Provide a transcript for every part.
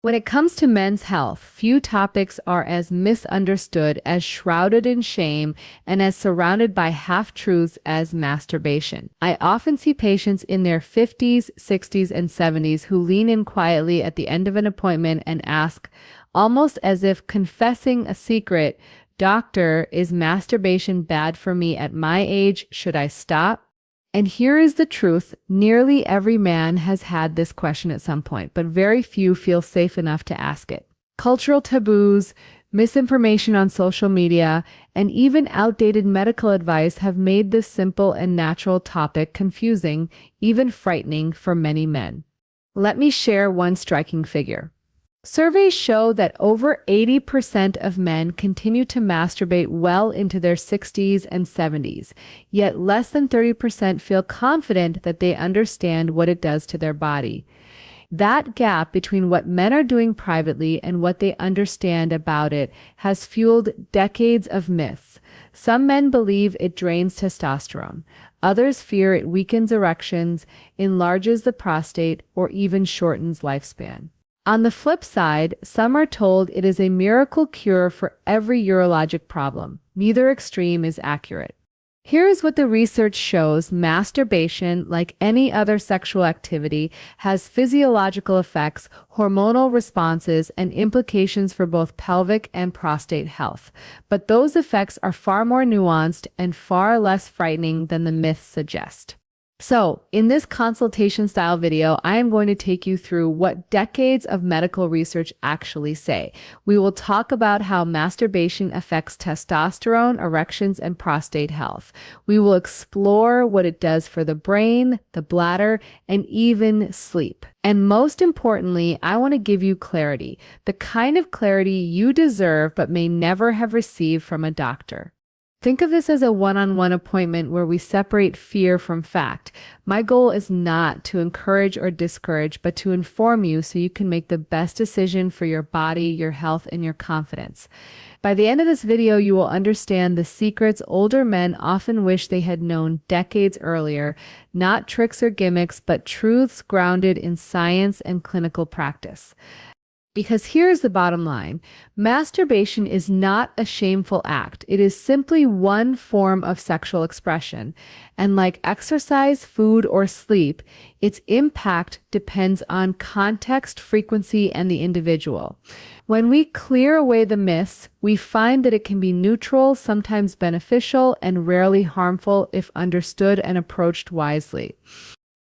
When it comes to men's health, few topics are as misunderstood, as shrouded in shame, and as surrounded by half-truths as masturbation. I often see patients in their 50s, 60s, and 70s who lean in quietly at the end of an appointment and ask, almost as if confessing a secret, "Doctor, is masturbation bad for me at my age? Should I stop?" And here is the truth. Nearly every man has had this question at some point, but very few feel safe enough to ask it. Cultural taboos, misinformation on social media, and even outdated medical advice have made this simple and natural topic confusing, even frightening for many men. Let me share one striking figure. Surveys show that over 80% of men continue to masturbate well into their 60s and 70s, yet less than 30% feel confident that they understand what it does to their body. That gap between what men are doing privately and what they understand about it has fueled decades of myths. Some men believe it drains testosterone. Others fear it weakens erections, enlarges the prostate, or even shortens lifespan. On the flip side, some are told it is a miracle cure for every urologic problem. Neither extreme is accurate. Here is what the research shows. Masturbation, like any other sexual activity, has physiological effects, hormonal responses, and implications for both pelvic and prostate health. But those effects are far more nuanced and far less frightening than the myths suggest. So, in this consultation-style video, I am going to take you through what decades of medical research actually say. We will talk about how masturbation affects testosterone, erections, and prostate health. We will explore what it does for the brain, the bladder, and even sleep. And most importantly, I want to give you clarity, the kind of clarity you deserve but may never have received from a doctor. Think of this as a one-on-one appointment where we separate fear from fact. My goal is not to encourage or discourage, but to inform you so you can make the best decision for your body, your health, and your confidence. By the end of this video, you will understand the secrets older men often wish they had known decades earlier, not tricks or gimmicks, but truths grounded in science and clinical practice. Because here's the bottom line. Masturbation is not a shameful act. It is simply one form of sexual expression. And like exercise, food, or sleep, its impact depends on context, frequency, and the individual. When we clear away the myths, we find that it can be neutral, sometimes beneficial, and rarely harmful if understood and approached wisely.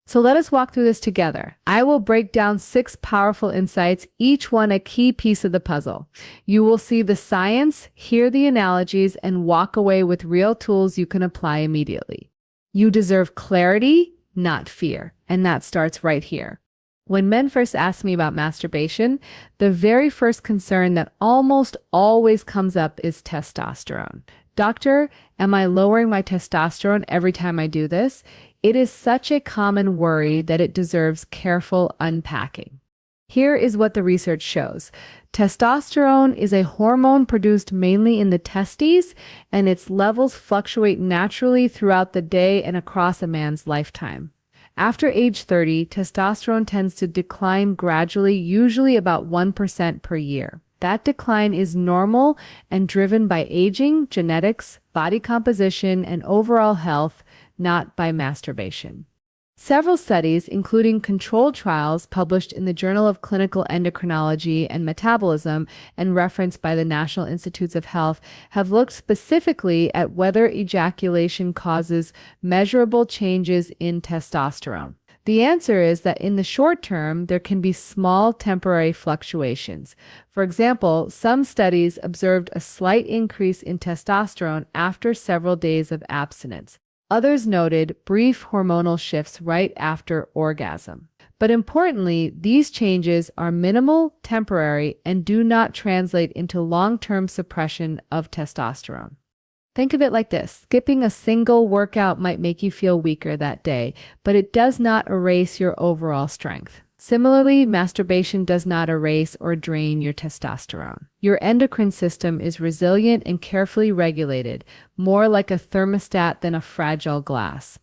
So let us walk through this together. I will break down 6 powerful insights, each one a key piece of the puzzle. You will see the science, hear the analogies, and walk away with real tools you can apply immediately. You deserve clarity, not fear, and that starts right here. When men first ask me about masturbation, the very first concern that almost always comes up is testosterone. Doctor, am I lowering my testosterone every time I do this? It is such a common worry that it deserves careful unpacking. Here is what the research shows. Testosterone is a hormone produced mainly in the testes, and its levels fluctuate naturally throughout the day and across a man's lifetime. After age 30, testosterone tends to decline gradually, usually about 1% per year. That decline is normal and driven by aging, genetics, body composition, and overall health, not by masturbation. Several studies, including controlled trials published in the Journal of Clinical Endocrinology and Metabolism and referenced by the National Institutes of Health, have looked specifically at whether ejaculation causes measurable changes in testosterone. The answer is that in the short term, there can be small temporary fluctuations. For example, some studies observed a slight increase in testosterone after several days of abstinence. Others noted brief hormonal shifts right after orgasm. But importantly, these changes are minimal, temporary, and do not translate into long-term suppression of testosterone. Think of it like this. Skipping a single workout might make you feel weaker that day, but it does not erase your overall strength. Similarly, masturbation does not erase or drain your testosterone. Your endocrine system is resilient and carefully regulated, more like a thermostat than a fragile glass.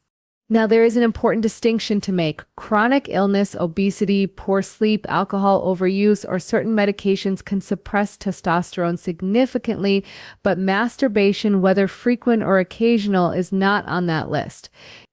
Now, there is an important distinction to make. Chronic illness, obesity, poor sleep, alcohol overuse, or certain medications can suppress testosterone significantly, but masturbation, whether frequent or occasional, is not on that list.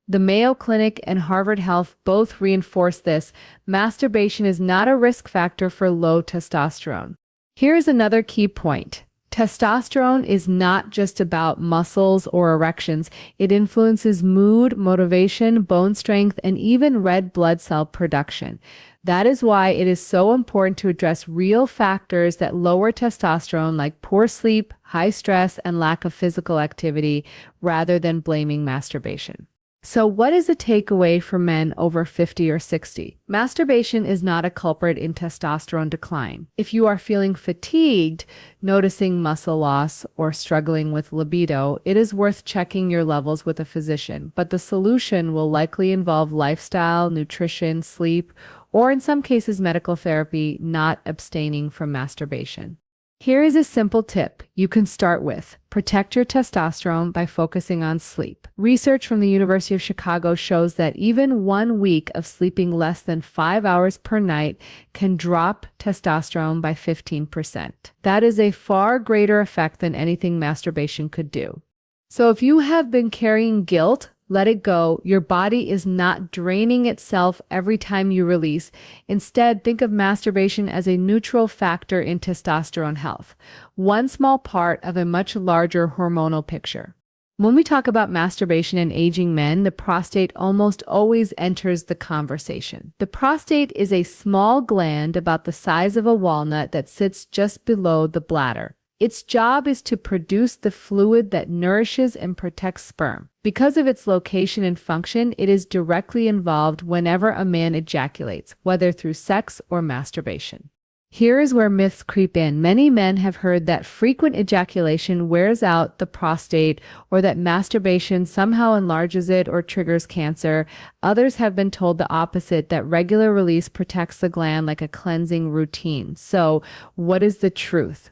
The Mayo Clinic and Harvard Health both reinforce this. Masturbation is not a risk factor for low testosterone. Here is another key point. Testosterone is not just about muscles or erections. It influences mood, motivation, bone strength, and even red blood cell production. That is why it is so important to address real factors that lower testosterone, like poor sleep, high stress, and lack of physical activity, rather than blaming masturbation. So what is the takeaway for men over 50 or 60? Masturbation is not a culprit in testosterone decline. If you are feeling fatigued, noticing muscle loss, or struggling with libido, it is worth checking your levels with a physician. But the solution will likely involve lifestyle, nutrition, sleep, or in some cases medical therapy, not abstaining from masturbation. Here is a simple tip you can start with. Protect your testosterone by focusing on sleep. Research from the University of Chicago shows that even 1 week of sleeping less than 5 hours per night can drop testosterone by 15%. That is a far greater effect than anything masturbation could do. So if you have been carrying guilt, let it go. Your body is not draining itself every time you release. Instead, think of masturbation as a neutral factor in testosterone health, one small part of a much larger hormonal picture. When we talk about masturbation in aging men, the prostate almost always enters the conversation. The prostate is a small gland about the size of a walnut that sits just below the bladder. Its job is to produce the fluid that nourishes and protects sperm. Because of its location and function, it is directly involved whenever a man ejaculates, whether through sex or masturbation. Here is where myths creep in. Many men have heard that frequent ejaculation wears out the prostate, or that masturbation somehow enlarges it or triggers cancer. Others have been told the opposite, that regular release protects the gland like a cleansing routine. So, what is the truth?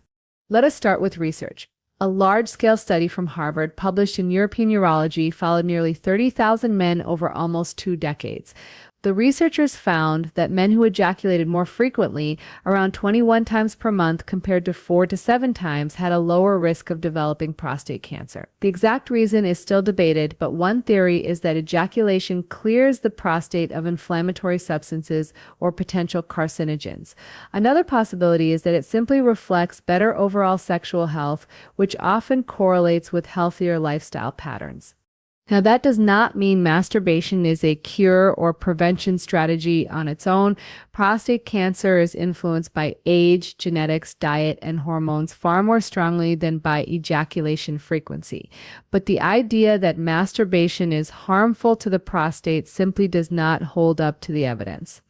Let us start with research. A large-scale study from Harvard, published in European Urology, followed nearly 30,000 men over almost 2 decades. The researchers found that men who ejaculated more frequently, around 21 times per month compared to 4 to 7 times, had a lower risk of developing prostate cancer. The exact reason is still debated, but one theory is that ejaculation clears the prostate of inflammatory substances or potential carcinogens. Another possibility is that it simply reflects better overall sexual health, which often correlates with healthier lifestyle patterns. Now, that does not mean masturbation is a cure or prevention strategy on its own. Prostate cancer is influenced by age, genetics, diet, and hormones far more strongly than by ejaculation frequency. But the idea that masturbation is harmful to the prostate simply does not hold up to the evidence.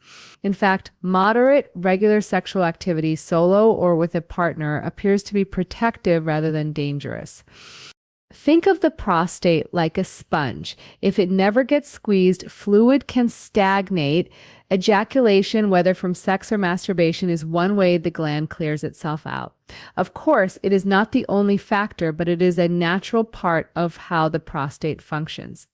In fact, moderate, regular sexual activity, solo or with a partner, appears to be protective rather than dangerous. Think of the prostate like a sponge. If it never gets squeezed, fluid can stagnate. Ejaculation, whether from sex or masturbation, is one way the gland clears itself out. Of course, it is not the only factor, but it is a natural part of how the prostate functions.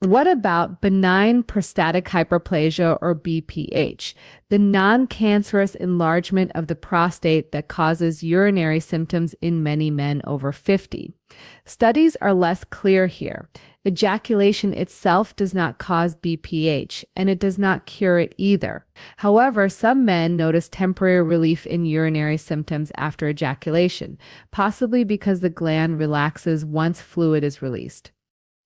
What about benign prostatic hyperplasia, or BPH, the non-cancerous enlargement of the prostate that causes urinary symptoms in many men over 50? Studies are less clear here. Ejaculation itself does not cause BPH, and it does not cure it either. However, some men notice temporary relief in urinary symptoms after ejaculation, possibly because the gland relaxes once fluid is released.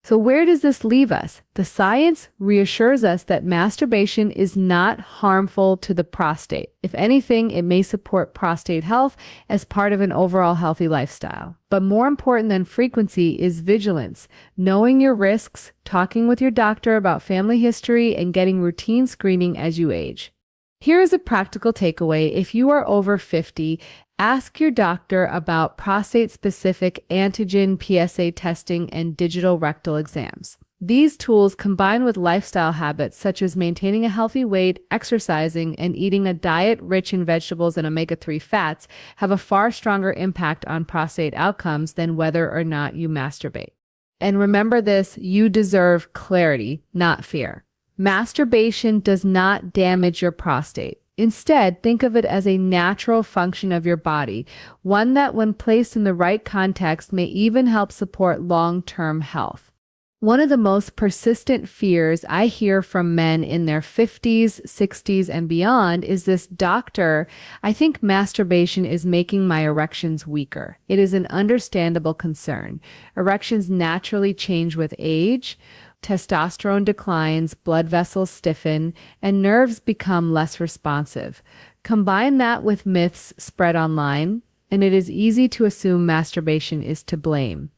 So where does this leave us? The science reassures us that masturbation is not harmful to the prostate. If anything, it may support prostate health as part of an overall healthy lifestyle. But more important than frequency is vigilance, knowing your risks, talking with your doctor about family history, and getting routine screening as you age. Here is a practical takeaway. If you are over 50, ask your doctor about prostate-specific antigen PSA testing and digital rectal exams. These tools, combined with lifestyle habits such as maintaining a healthy weight, exercising, and eating a diet rich in vegetables and omega-3 fats, have a far stronger impact on prostate outcomes than whether or not you masturbate. And remember this, you deserve clarity, not fear. Masturbation does not damage your prostate. Instead, think of it as a natural function of your body, one that when placed in the right context may even help support long-term health. One of the most persistent fears I hear from men in their 50s, 60s, and beyond is this: doctor, I think masturbation is making my erections weaker. It is an understandable concern. Erections naturally change with age. Testosterone declines, blood vessels stiffen, and nerves become less responsive. Combine that with myths spread online, and it is easy to assume masturbation is to blame.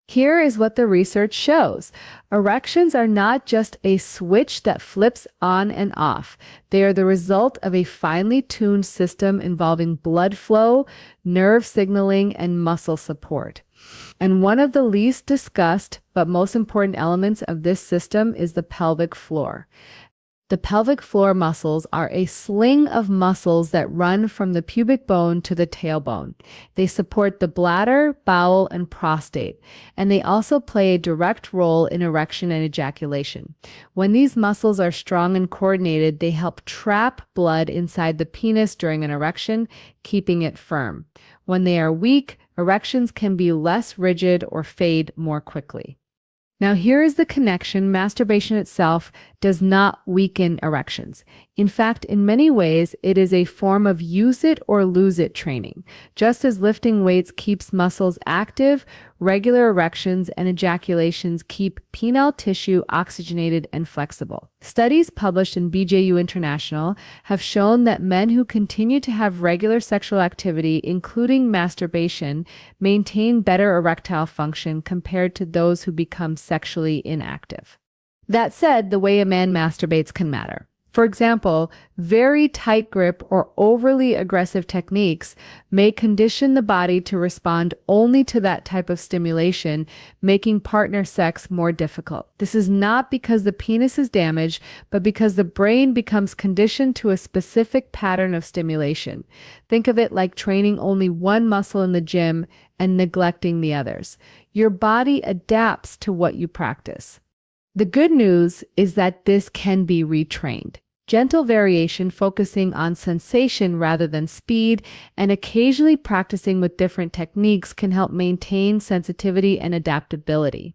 Here is what the research shows. Erections are not just a switch that flips on and off. They are the result of a finely tuned system involving blood flow, nerve signaling, and muscle support. And one of the least discussed but most important elements of this system is the pelvic floor. The pelvic floor muscles are a sling of muscles that run from the pubic bone to the tailbone. They support the bladder, bowel, and prostate, and they also play a direct role in erection and ejaculation. When these muscles are strong and coordinated, they help trap blood inside the penis during an erection, keeping it firm. When they are weak, erections can be less rigid or fade more quickly. Now here is the connection. Masturbation itself does not weaken erections. In fact, in many ways, it is a form of use it or lose it training. Just as lifting weights keeps muscles active, regular erections and ejaculations keep penile tissue oxygenated and flexible. Studies published in BJU International have shown that men who continue to have regular sexual activity, including masturbation, maintain better erectile function compared to those who become sexually inactive. That said, the way a man masturbates can matter. For example, very tight grip or overly aggressive techniques may condition the body to respond only to that type of stimulation, making partner sex more difficult. This is not because the penis is damaged, but because the brain becomes conditioned to a specific pattern of stimulation. Think of it like training only one muscle in the gym and neglecting the others. Your body adapts to what you practice. The good news is that this can be retrained. Gentle variation, focusing on sensation rather than speed, and occasionally practicing with different techniques can help maintain sensitivity and adaptability.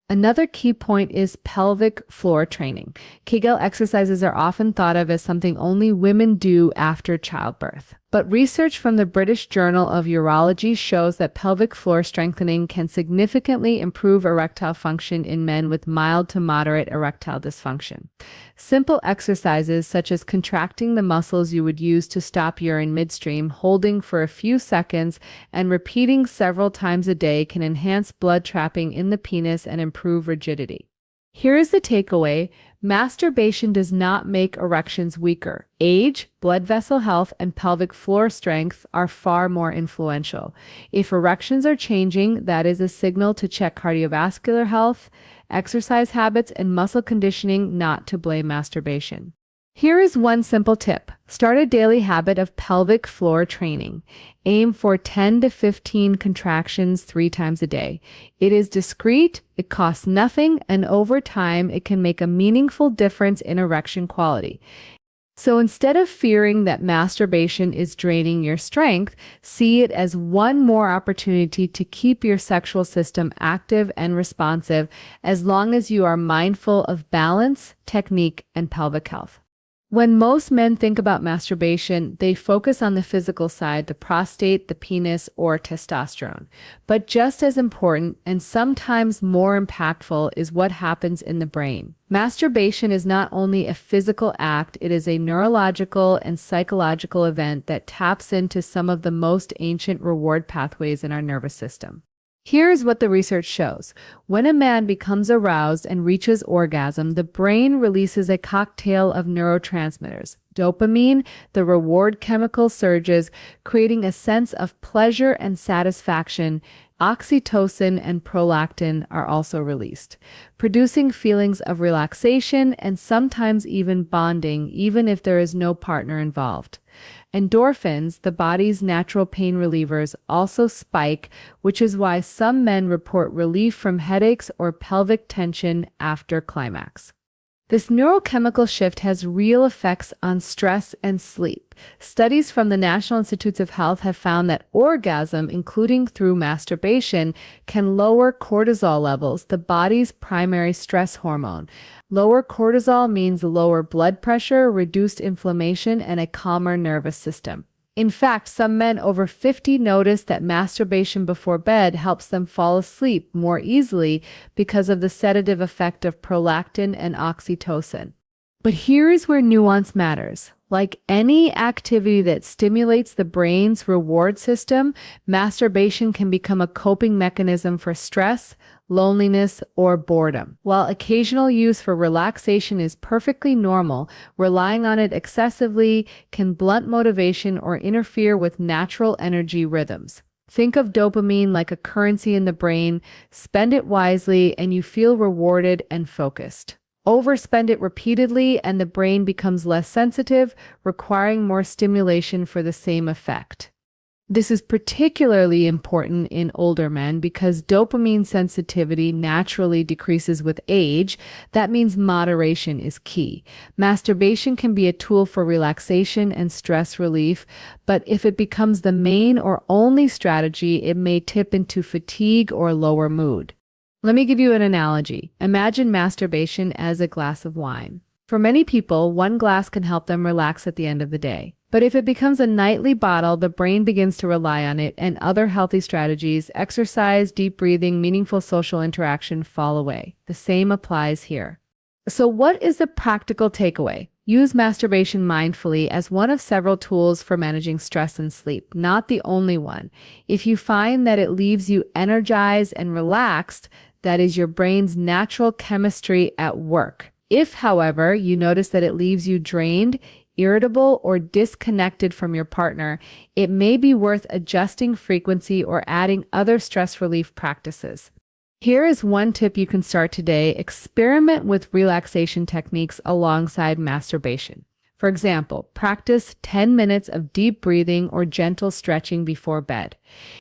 Another key point is pelvic floor training. Kegel exercises are often thought of as something only women do after childbirth. But research from the British Journal of Urology shows that pelvic floor strengthening can significantly improve erectile function in men with mild to moderate erectile dysfunction. Simple exercises such as contracting the muscles you would use to stop urine midstream, holding for a few seconds, and repeating several times a day can enhance blood trapping in the penis and improve rigidity. Here is the takeaway. Masturbation does not make erections weaker. Age, blood vessel health, and pelvic floor strength are far more influential. If erections are changing, that is a signal to check cardiovascular health, exercise habits, and muscle conditioning, not to blame masturbation. Here is one simple tip. Start a daily habit of pelvic floor training. Aim for 10 to 15 contractions 3 times a day. It is discreet, it costs nothing, and over time it can make a meaningful difference in erection quality. So instead of fearing that masturbation is draining your strength, see it as one more opportunity to keep your sexual system active and responsive, as long as you are mindful of balance, technique, and pelvic health. When most men think about masturbation, they focus on the physical side, the prostate, the penis, or testosterone. But just as important, and sometimes more impactful, is what happens in the brain. Masturbation is not only a physical act, it is a neurological and psychological event that taps into some of the most ancient reward pathways in our nervous system. Here's what the research shows. When a man becomes aroused and reaches orgasm, the brain releases a cocktail of neurotransmitters. Dopamine, the reward chemical, surges, creating a sense of pleasure and satisfaction. Oxytocin and prolactin are also released, producing feelings of relaxation and sometimes even bonding, even if there is no partner involved. Endorphins, the body's natural pain relievers, also spike, which is why some men report relief from headaches or pelvic tension after climax. This neurochemical shift has real effects on stress and sleep. Studies from the National Institutes of Health have found that orgasm, including through masturbation, can lower cortisol levels, the body's primary stress hormone. Lower cortisol means lower blood pressure, reduced inflammation, and a calmer nervous system. In fact, some men over 50 notice that masturbation before bed helps them fall asleep more easily because of the sedative effect of prolactin and oxytocin. But here is where nuance matters. Like any activity that stimulates the brain's reward system, masturbation can become a coping mechanism for stress, loneliness, or boredom. While occasional use for relaxation is perfectly normal, relying on it excessively can blunt motivation or interfere with natural energy rhythms. Think of dopamine like a currency in the brain. Spend it wisely and you feel rewarded and focused. Overspend it repeatedly and the brain becomes less sensitive, requiring more stimulation for the same effect. This is particularly important in older men because dopamine sensitivity naturally decreases with age. That means moderation is key. Masturbation can be a tool for relaxation and stress relief, but if it becomes the main or only strategy, it may tip into fatigue or lower mood. Let me give you an analogy. Imagine masturbation as a glass of wine. For many people, one glass can help them relax at the end of the day. But if it becomes a nightly bottle, the brain begins to rely on it, and other healthy strategies, exercise, deep breathing, meaningful social interaction fall away. The same applies here. So what is the practical takeaway? Use masturbation mindfully as one of several tools for managing stress and sleep, not the only one. If you find that it leaves you energized and relaxed, that is your brain's natural chemistry at work. If, however, you notice that it leaves you drained, irritable, or disconnected from your partner, it may be worth adjusting frequency or adding other stress relief practices. Here is one tip you can start today. Experiment with relaxation techniques alongside masturbation. For example, practice 10 minutes of deep breathing or gentle stretching before bed.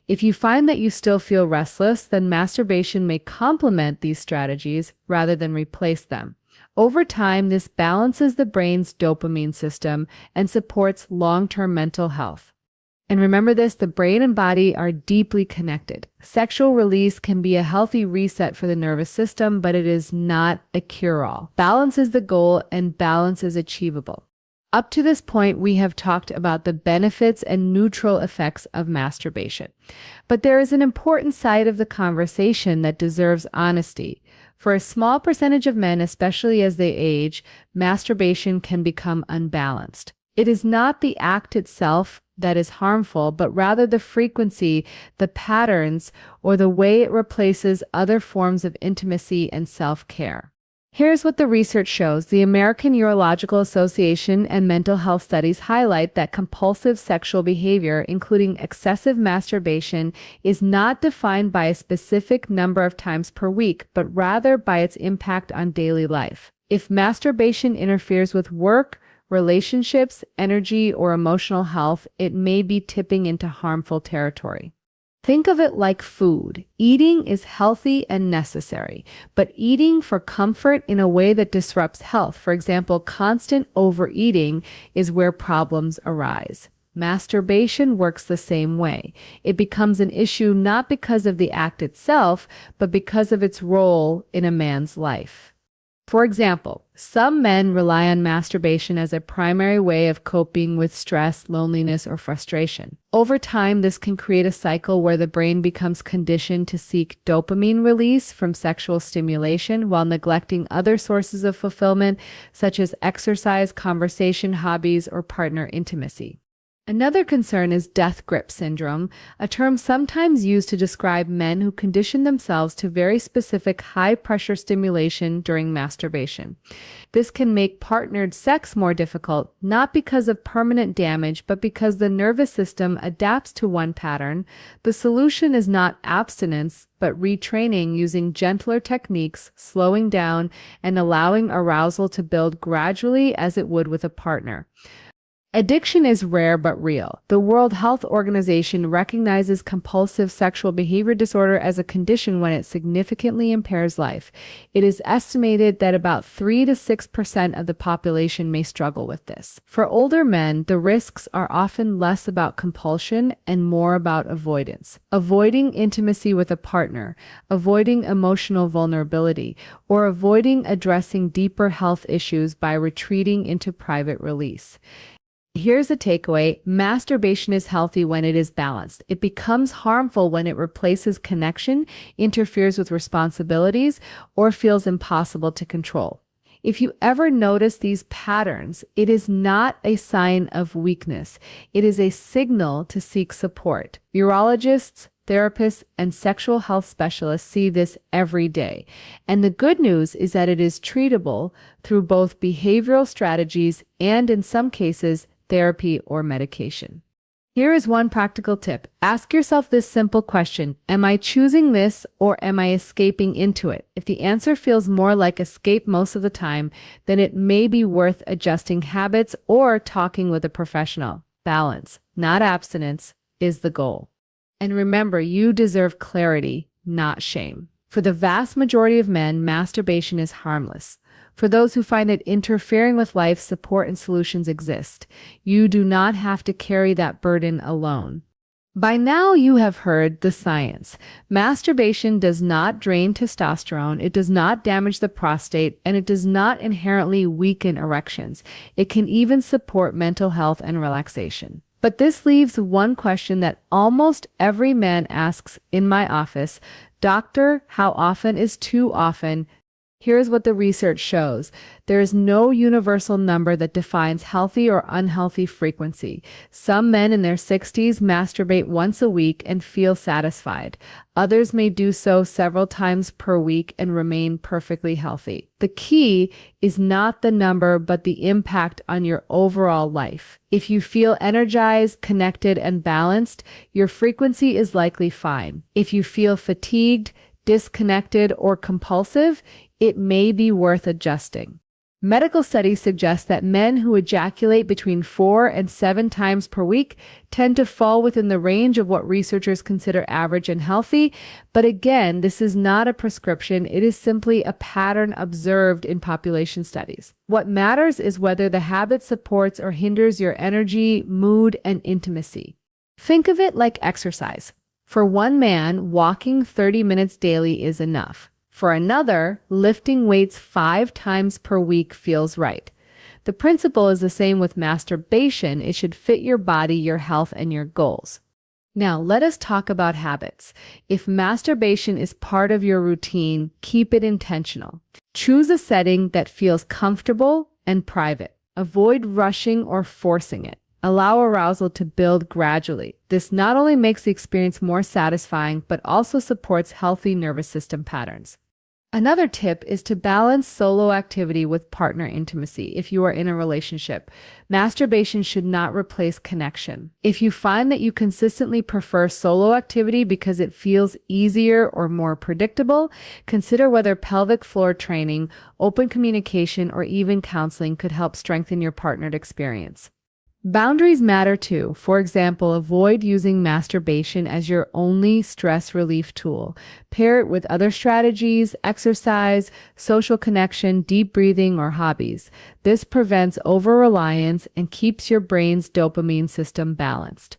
If you find that you still feel restless, then masturbation may complement these strategies rather than replace them. Over time, this balances the brain's dopamine system and supports long-term mental health. And remember this, the brain and body are deeply connected. Sexual release can be a healthy reset for the nervous system, but it is not a cure-all. Balance is the goal, and balance is achievable. Up to this point, we have talked about the benefits and neutral effects of masturbation. But there is an important side of the conversation that deserves honesty. For a small percentage of men, especially as they age, masturbation can become unbalanced. It is not the act itself that is harmful, but rather the frequency, the patterns, or the way it replaces other forms of intimacy and self-care. Here's what the research shows. The American Urological Association and mental health studies highlight that compulsive sexual behavior, including excessive masturbation, is not defined by a specific number of times per week, but rather by its impact on daily life. If masturbation interferes with work, relationships, energy, or emotional health, it may be tipping into harmful territory. Think of it like food. Eating is healthy and necessary, but eating for comfort in a way that disrupts health, for example, constant overeating, is where problems arise. Masturbation works the same way. It becomes an issue not because of the act itself, but because of its role in a man's life. For example, some men rely on masturbation as a primary way of coping with stress, loneliness, or frustration. Over time, this can create a cycle where the brain becomes conditioned to seek dopamine release from sexual stimulation while neglecting other sources of fulfillment, such as exercise, conversation, hobbies, or partner intimacy. Another concern is death grip syndrome, a term sometimes used to describe men who condition themselves to very specific high-pressure stimulation during masturbation. This can make partnered sex more difficult, not because of permanent damage, but because the nervous system adapts to one pattern. The solution is not abstinence, but retraining using gentler techniques, slowing down, and allowing arousal to build gradually as it would with a partner. Addiction is rare but real. The World Health Organization recognizes compulsive sexual behavior disorder as a condition when it significantly impairs life. It is estimated that about 3 to 6% of the population may struggle with this. For older men, the risks are often less about compulsion and more about avoidance. Avoiding intimacy with a partner, avoiding emotional vulnerability, or avoiding addressing deeper health issues by retreating into private release. Here's a takeaway. Masturbation is healthy when it is balanced. It becomes harmful when it replaces connection, interferes with responsibilities, or feels impossible to control. If you ever notice these patterns, it is not a sign of weakness. It is a signal to seek support. Urologists, therapists, and sexual health specialists see this every day. And the good news is that it is treatable through both behavioral strategies and, in some cases, therapy or medication. Here is one practical tip. Ask yourself this simple question: am I choosing this or am I escaping into it? If the answer feels more like escape most of the time, then it may be worth adjusting habits or talking with a professional. Balance, not abstinence, is the goal. And remember, you deserve clarity, not shame. For the vast majority of men, masturbation is harmless. For those who find it interfering with life, support and solutions exist. You do not have to carry that burden alone. By now, you have heard the science. Masturbation does not drain testosterone, it does not damage the prostate, and it does not inherently weaken erections. It can even support mental health and relaxation. But this leaves one question that almost every man asks in my office: Doctor, how often is too often? Here's what the research shows. There is no universal number that defines healthy or unhealthy frequency. Some men in their 60s masturbate once a week and feel satisfied. Others may do so several times per week and remain perfectly healthy. The key is not the number, but the impact on your overall life. If you feel energized, connected, and balanced, your frequency is likely fine. If you feel fatigued, disconnected, or compulsive, it may be worth adjusting. Medical studies suggest that men who ejaculate between 4 and 7 times per week tend to fall within the range of what researchers consider average and healthy. But again, this is not a prescription. It is simply a pattern observed in population studies. What matters is whether the habit supports or hinders your energy, mood, and intimacy. Think of it like exercise. For one man, walking 30 minutes daily is enough. For another, lifting weights 5 times per week feels right. The principle is the same with masturbation. It should fit your body, your health, and your goals. Now, let us talk about habits. If masturbation is part of your routine, keep it intentional. Choose a setting that feels comfortable and private. Avoid rushing or forcing it. Allow arousal to build gradually. This not only makes the experience more satisfying, but also supports healthy nervous system patterns. Another tip is to balance solo activity with partner intimacy. If you are in a relationship, masturbation should not replace connection. If you find that you consistently prefer solo activity because it feels easier or more predictable, consider whether pelvic floor training, open communication, or even counseling could help strengthen your partnered experience. Boundaries matter too. For example, avoid using masturbation as your only stress relief tool. Pair it with other strategies, exercise, social connection, deep breathing, or hobbies. This prevents over-reliance and keeps your brain's dopamine system balanced.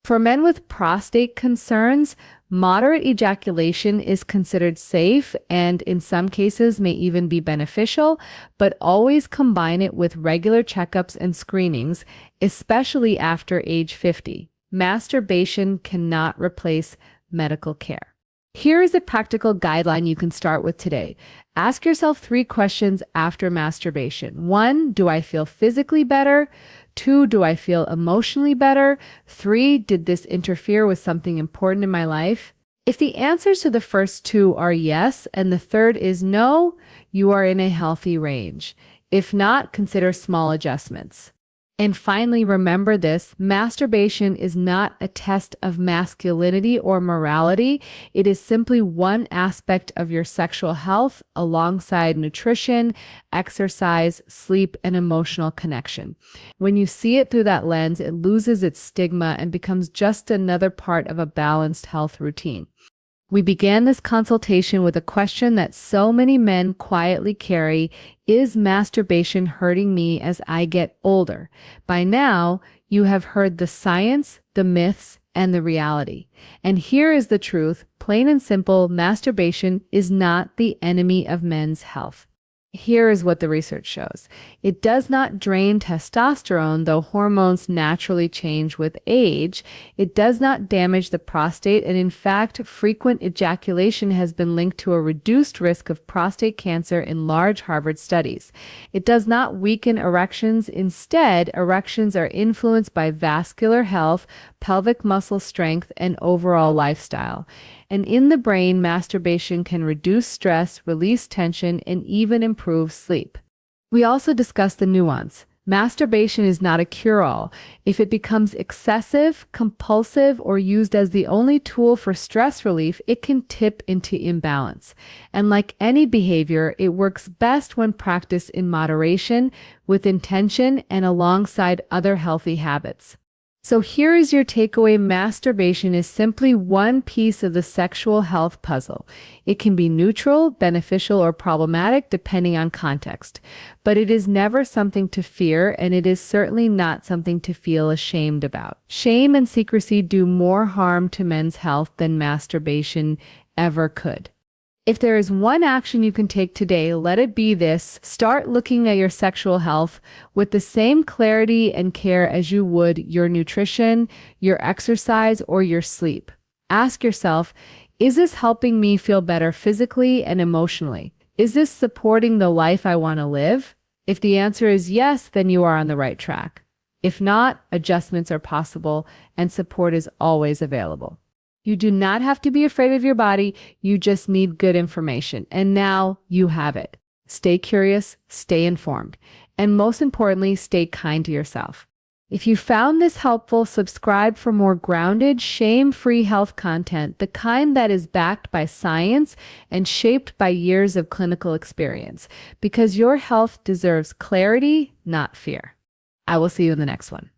For men with prostate concerns, moderate ejaculation is considered safe and in some cases may even be beneficial, but always combine it with regular checkups and screenings, especially after age 50. Masturbation cannot replace medical care. Here is a practical guideline you can start with today. Ask yourself 3 questions after masturbation. 1, do I feel physically better? 2, do I feel emotionally better? 3, did this interfere with something important in my life? If the answers to the first 2 are yes, and the third is no, you are in a healthy range. If not, consider small adjustments. And finally, remember this: masturbation is not a test of masculinity or morality. It is simply one aspect of your sexual health alongside nutrition, exercise, sleep, and emotional connection. When you see it through that lens, it loses its stigma and becomes just another part of a balanced health routine. We began this consultation with a question that so many men quietly carry: is masturbation hurting me as I get older? By now, you have heard the science, the myths, and the reality. And here is the truth: plain and simple, masturbation is not the enemy of men's health. Here is what the research shows. It does not drain testosterone, though hormones naturally change with age. It does not damage the prostate, and in fact, frequent ejaculation has been linked to a reduced risk of prostate cancer in large Harvard studies. It does not weaken erections. Instead, erections are influenced by vascular health, pelvic muscle strength, and overall lifestyle. And in the brain, masturbation can reduce stress, release tension, and even improve sleep. We also discussed the nuance. Masturbation is not a cure-all. If it becomes excessive, compulsive, or used as the only tool for stress relief, it can tip into imbalance. And like any behavior, it works best when practiced in moderation, with intention, and alongside other healthy habits. So here is your takeaway: masturbation is simply one piece of the sexual health puzzle. It can be neutral, beneficial, or problematic depending on context. But it is never something to fear, and it is certainly not something to feel ashamed about. Shame and secrecy do more harm to men's health than masturbation ever could. If there is one action you can take today, let it be this: start looking at your sexual health with the same clarity and care as you would your nutrition, your exercise, or your sleep. Ask yourself, is this helping me feel better physically and emotionally? Is this supporting the life I want to live? If the answer is yes, then you are on the right track. If not, adjustments are possible and support is always available. You do not have to be afraid of your body. You just need good information. And now you have it. Stay curious, stay informed, and most importantly, stay kind to yourself. If you found this helpful, subscribe for more grounded, shame-free health content, the kind that is backed by science and shaped by years of clinical experience, because your health deserves clarity, not fear. I will see you in the next one.